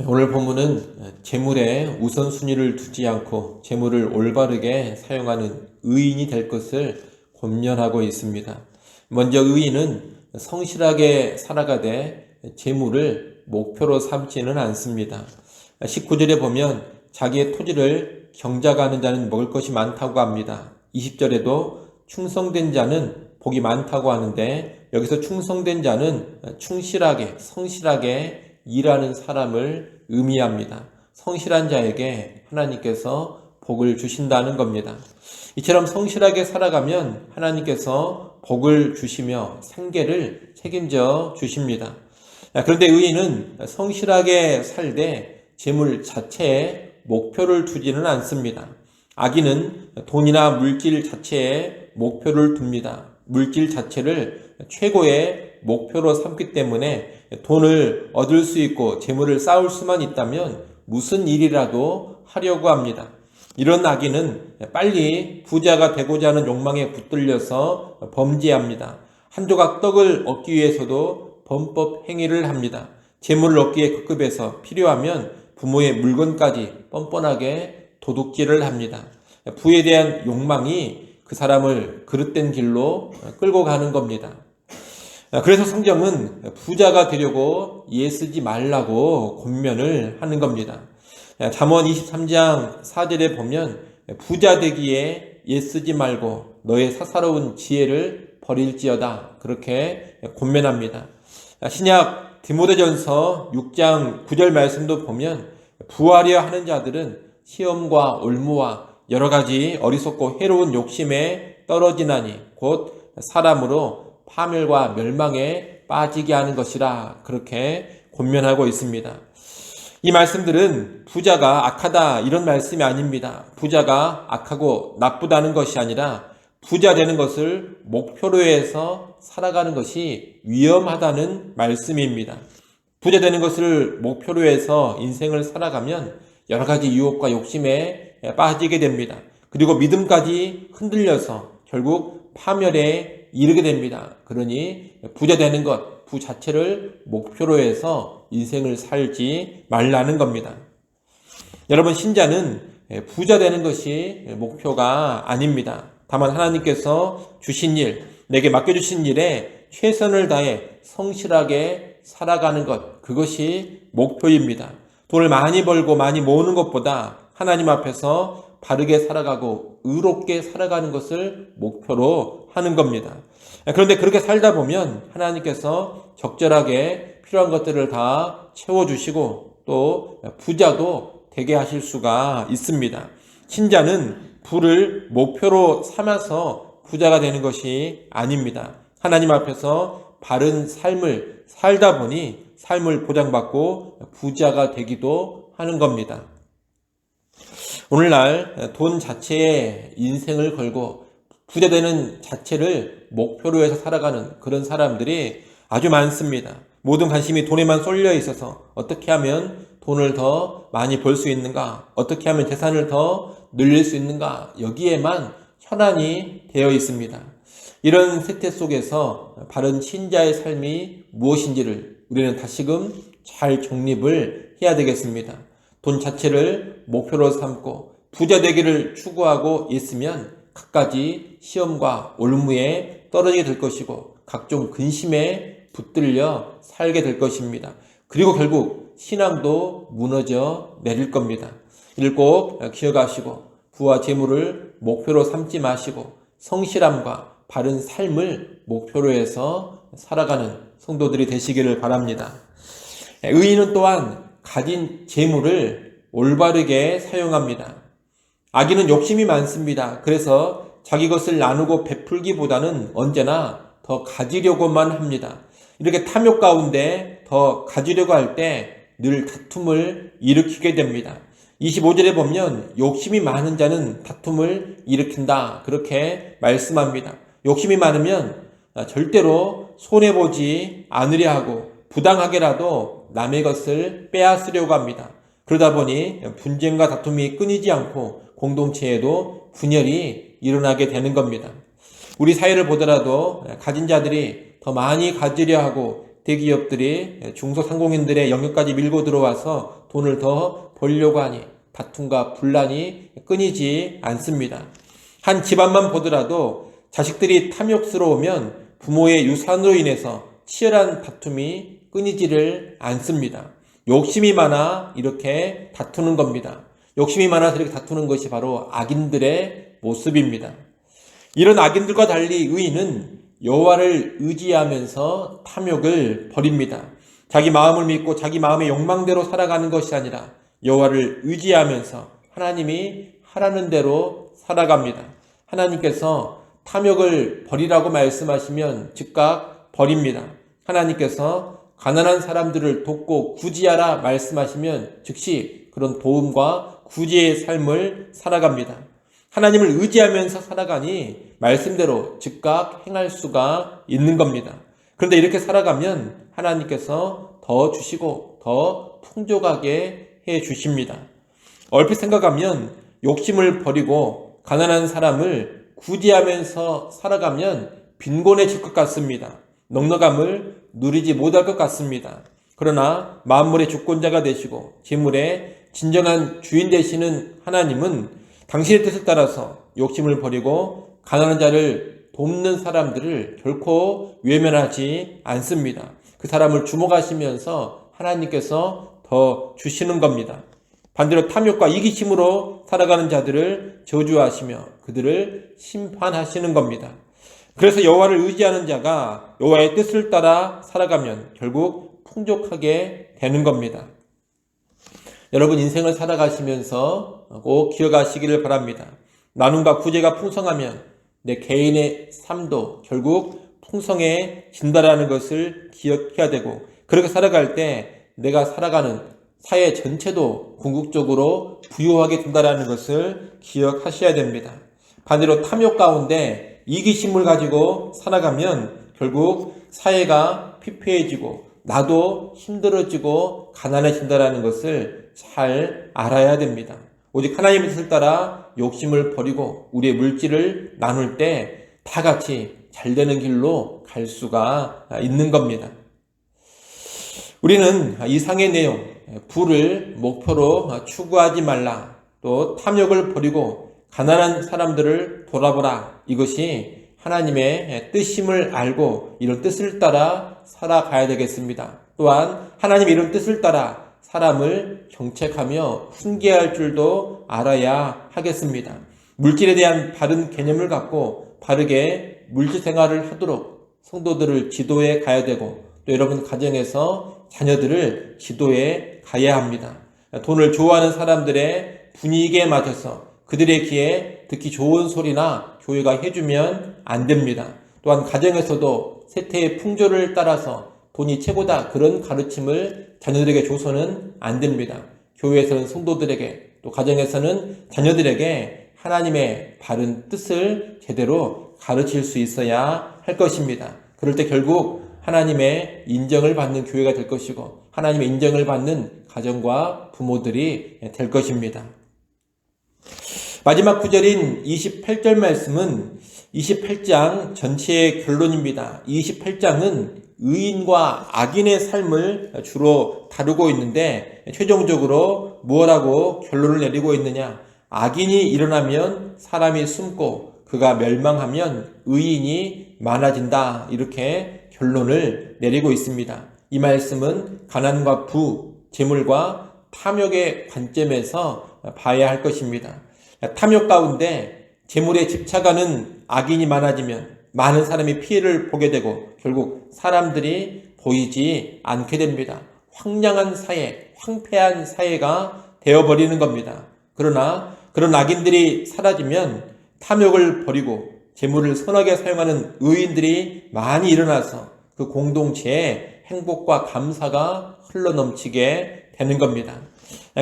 오늘 본문은 재물에 우선순위를 두지 않고 재물을 올바르게 사용하는 의인이 될 것을 권면하고 있습니다. 먼저 의인은 성실하게 살아가되 재물을 목표로 삼지는 않습니다. 19절에 보면 자기의 토지를 경작하는 자는 먹을 것이 많다고 합니다. 20절에도 충성된 자는 복이 많다고 하는데 여기서 충성된 자는 충실하게 성실하게 일하는 사람을 의미합니다. 성실한 자에게 하나님께서 복을 주신다는 겁니다. 이처럼 성실하게 살아가면 하나님께서 복을 주시며 생계를 책임져 주십니다. 그런데 의인은 성실하게 살되 재물 자체에 목표를 두지는 않습니다. 악인은 돈이나 물질 자체에 목표를 둡니다. 물질 자체를 최고의 목표로 삼기 때문에 돈을 얻을 수 있고 재물을 쌓을 수만 있다면 무슨 일이라도 하려고 합니다. 이런 악인은 빨리 부자가 되고자 하는 욕망에 붙들려서 범죄합니다. 한 조각 떡을 얻기 위해서도 범법 행위를 합니다. 재물을 얻기에 급급해서 필요하면 부모의 물건까지 뻔뻔하게 도둑질을 합니다. 부에 대한 욕망이 그 사람을 그릇된 길로 끌고 가는 겁니다. 그래서 성경은 부자가 되려고 애쓰지 말라고 권면을 하는 겁니다. 잠언 23장 4절에 보면 부자 되기에 애쓰지 말고 너의 사사로운 지혜를 버릴지어다 그렇게 권면합니다. 신약 디모데전서 6장 9절 말씀도 보면 부하려 하는 자들은 시험과 올무와 여러 가지 어리석고 해로운 욕심에 떨어지나니 곧 사람으로 파멸과 멸망에 빠지게 하는 것이라 그렇게 권면하고 있습니다. 이 말씀들은 부자가 악하다 이런 말씀이 아닙니다. 부자가 악하고 나쁘다는 것이 아니라 부자 되는 것을 목표로 해서 살아가는 것이 위험하다는 말씀입니다. 부자 되는 것을 목표로 해서 인생을 살아가면 여러 가지 유혹과 욕심에 빠지게 됩니다. 그리고 믿음까지 흔들려서 결국 파멸에 이르게 됩니다. 그러니 부자 되는 것, 부 자체를 목표로 해서 인생을 살지 말라는 겁니다. 여러분, 신자는 부자 되는 것이 목표가 아닙니다. 다만 하나님께서 주신 일, 내게 맡겨주신 일에 최선을 다해 성실하게 살아가는 것, 그것이 목표입니다. 돈을 많이 벌고 많이 모으는 것보다 하나님 앞에서 바르게 살아가고 의롭게 살아가는 것을 목표로 하는 겁니다. 그런데 그렇게 살다 보면 하나님께서 적절하게 필요한 것들을 다 채워주시고 또 부자도 되게 하실 수가 있습니다. 신자는 부를 목표로 삼아서 부자가 되는 것이 아닙니다. 하나님 앞에서 바른 삶을 살다 보니 삶을 보장받고 부자가 되기도 하는 겁니다. 오늘날 돈 자체에 인생을 걸고 부자 되는 자체를 목표로 해서 살아가는 그런 사람들이 아주 많습니다. 모든 관심이 돈에만 쏠려 있어서 어떻게 하면 돈을 더 많이 벌 수 있는가? 어떻게 하면 재산을 더 늘릴 수 있는가? 여기에만 혈안이 되어 있습니다. 이런 세태 속에서 바른 신자의 삶이 무엇인지를 우리는 다시금 잘 정립을 해야 되겠습니다. 돈 자체를 목표로 삼고 부자 되기를 추구하고 있으면 갖가지 시험과 올무에 떨어지게 될 것이고 각종 근심에 붙들려 살게 될 것입니다. 그리고 결국 신앙도 무너져 내릴 겁니다. 이를 꼭 기억하시고 부와 재물을 목표로 삼지 마시고 성실함과 바른 삶을 목표로 해서 살아가는 성도들이 되시기를 바랍니다. 의인은 또한 가진 재물을 올바르게 사용합니다. 악인은 욕심이 많습니다. 그래서 자기 것을 나누고 베풀기보다는 언제나 더 가지려고만 합니다. 이렇게 탐욕 가운데 더 가지려고 할 때 늘 다툼을 일으키게 됩니다. 25절에 보면 욕심이 많은 자는 다툼을 일으킨다 그렇게 말씀합니다. 욕심이 많으면 절대로 손해보지 않으려 하고 부당하게라도 남의 것을 빼앗으려고 합니다. 그러다 보니 분쟁과 다툼이 끊이지 않고 공동체에도 분열이 일어나게 되는 겁니다. 우리 사회를 보더라도 가진 자들이 더 많이 가지려 하고 대기업들이 중소상공인들의 영역까지 밀고 들어와서 돈을 더 벌려고 하니 다툼과 분란이 끊이지 않습니다. 한 집안만 보더라도 자식들이 탐욕스러우면 부모의 유산으로 인해서 치열한 다툼이 끊이지를 않습니다. 욕심이 많아 이렇게 다투는 겁니다. 욕심이 많아서 이렇게 다투는 것이 바로 악인들의 모습입니다. 이런 악인들과 달리 의인은 여호와를 의지하면서 탐욕을 버립니다. 자기 마음을 믿고 자기 마음의 욕망대로 살아가는 것이 아니라 여호와를 의지하면서 하나님이 하라는 대로 살아갑니다. 하나님께서 탐욕을 버리라고 말씀하시면 즉각 버립니다. 하나님께서 가난한 사람들을 돕고 구제하라 말씀하시면 즉시 그런 도움과 구제의 삶을 살아갑니다. 하나님을 의지하면서 살아가니 말씀대로 즉각 행할 수가 있는 겁니다. 그런데 이렇게 살아가면 하나님께서 더 주시고 더 풍족하게 해 주십니다. 얼핏 생각하면 욕심을 버리고 가난한 사람을 구제하면서 살아가면 빈곤해질 것 같습니다. 넉넉함을 누리지 못할 것 같습니다. 그러나 만물의 주권자가 되시고 재물의 진정한 주인 되시는 하나님은 당신의 뜻을 따라서 욕심을 버리고 가난한 자를 돕는 사람들을 결코 외면하지 않습니다. 그 사람을 주목하시면서 하나님께서 더 주시는 겁니다. 반대로 탐욕과 이기심으로 살아가는 자들을 저주하시며 그들을 심판하시는 겁니다. 그래서 여호와를 의지하는 자가 여호와의 뜻을 따라 살아가면 결국 풍족하게 되는 겁니다. 여러분 인생을 살아가시면서 꼭 기억하시기를 바랍니다. 나눔과 구제가 풍성하면 내 개인의 삶도 결국 풍성해진다라는 것을 기억해야 되고 그렇게 살아갈 때 내가 살아가는 사회 전체도 궁극적으로 부유하게 된다라는 것을 기억하셔야 됩니다. 반대로 탐욕 가운데 이기심을 가지고 살아가면 결국 사회가 피폐해지고 나도 힘들어지고 가난해진다라는 것을 잘 알아야 됩니다. 오직 하나님의 뜻을 따라 욕심을 버리고 우리의 물질을 나눌 때 다 같이 잘 되는 길로 갈 수가 있는 겁니다. 우리는 이상의 내용, 부를 목표로 추구하지 말라, 또 탐욕을 버리고 가난한 사람들을 돌아보라, 이것이 하나님의 뜻임을 알고 이런 뜻을 따라 살아가야 되겠습니다. 또한 하나님 이런 뜻을 따라 사람을 경책하며 훈계할 줄도 알아야 하겠습니다. 물질에 대한 바른 개념을 갖고 바르게 물질 생활을 하도록 성도들을 지도해 가야 되고 또 여러분 가정에서 자녀들을 지도해 가야 합니다. 돈을 좋아하는 사람들의 분위기에 맞춰서 그들의 귀에 듣기 좋은 소리나 교회가 해주면 안 됩니다. 또한 가정에서도 세태의 풍조를 따라서 돈이 최고다 그런 가르침을 자녀들에게 줘서는 안 됩니다. 교회에서는 성도들에게 또 가정에서는 자녀들에게 하나님의 바른 뜻을 제대로 가르칠 수 있어야 할 것입니다. 그럴 때 결국 하나님의 인정을 받는 교회가 될 것이고 하나님의 인정을 받는 가정과 부모들이 될 것입니다. 마지막 구절인 28절 말씀은 28장 전체의 결론입니다. 28장은 의인과 악인의 삶을 주로 다루고 있는데 최종적으로 무엇라고 결론을 내리고 있느냐? 악인이 일어나면 사람이 숨고 그가 멸망하면 의인이 많아진다. 이렇게 결론을 내리고 있습니다. 이 말씀은 가난과 부, 재물과 탐욕의 관점에서 봐야 할 것입니다. 탐욕 가운데 재물에 집착하는 악인이 많아지면 많은 사람이 피해를 보게 되고 결국 사람들이 보이지 않게 됩니다. 황량한 사회, 황폐한 사회가 되어버리는 겁니다. 그러나 그런 악인들이 사라지면 탐욕을 버리고 재물을 선하게 사용하는 의인들이 많이 일어나서 그 공동체에 행복과 감사가 흘러넘치게 되는 겁니다.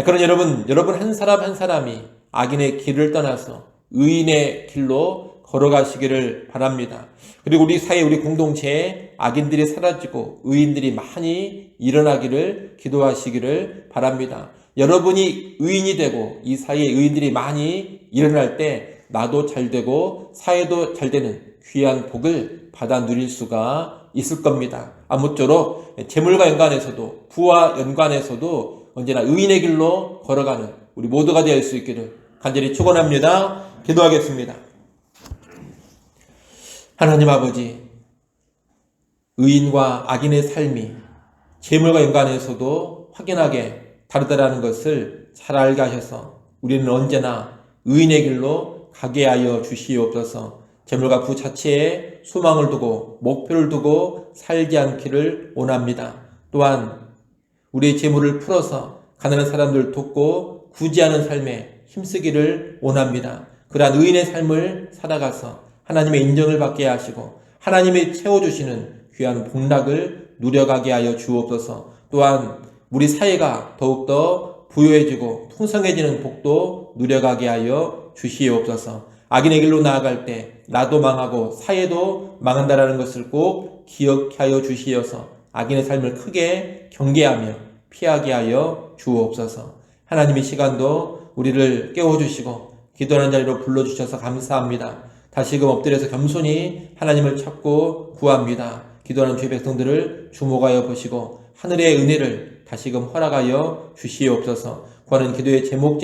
그런 여러분 한 사람 한 사람이 악인의 길을 떠나서 의인의 길로 걸어가시기를 바랍니다. 그리고 우리 사회, 우리 공동체에 악인들이 사라지고 의인들이 많이 일어나기를 기도하시기를 바랍니다. 여러분이 의인이 되고 이 사회에 의인들이 많이 일어날 때 나도 잘 되고 사회도 잘 되는 귀한 복을 받아 누릴 수가 있을 겁니다. 아무쪼록 재물과 연관해서도 부와 연관해서도 언제나 의인의 길로 걸어가는 우리 모두가 될 수 있기를 간절히 축원합니다. 기도하겠습니다. 하나님 아버지, 의인과 악인의 삶이 재물과 연관해서도 확연하게 다르다라는 것을 잘 알게 하셔서 우리는 언제나 의인의 길로 가게 하여 주시옵소서. 재물과 부 자체에 소망을 두고 목표를 두고 살지 않기를 원합니다. 또한 우리의 재물을 풀어서 가난한 사람들 돕고 구제하는 삶에 힘쓰기를 원합니다. 그러한 의인의 삶을 살아가서 하나님의 인정을 받게 하시고 하나님이 채워주시는 귀한 복락을 누려가게 하여 주옵소서. 또한 우리 사회가 더욱더 부유해지고 풍성해지는 복도 누려가게 하여 주시옵소서. 악인의 길로 나아갈 때 나도 망하고 사회도 망한다라는 것을 꼭 기억하여 주시어서 악인의 삶을 크게 경계하며 피하게 하여 주옵소서. 하나님 이 시간도 우리를 깨워주시고 기도하는 자리로 불러주셔서 감사합니다. 다시금 엎드려서 겸손히 하나님을 찾고 구합니다. 기도하는 주의 백성들을 주목하여 보시고 하늘의 은혜를 다시금 허락하여 주시옵소서. 구하는 기도의 제목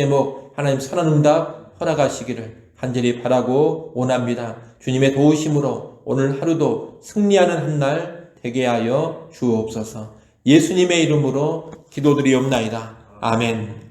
하나님 선한 응답 허락하시기를 간절히 바라고 원합니다. 주님의 도우심으로 오늘 하루도 승리하는 한 날 되게 하여 주옵소서. 예수님의 이름으로 기도드리옵나이다. 아멘.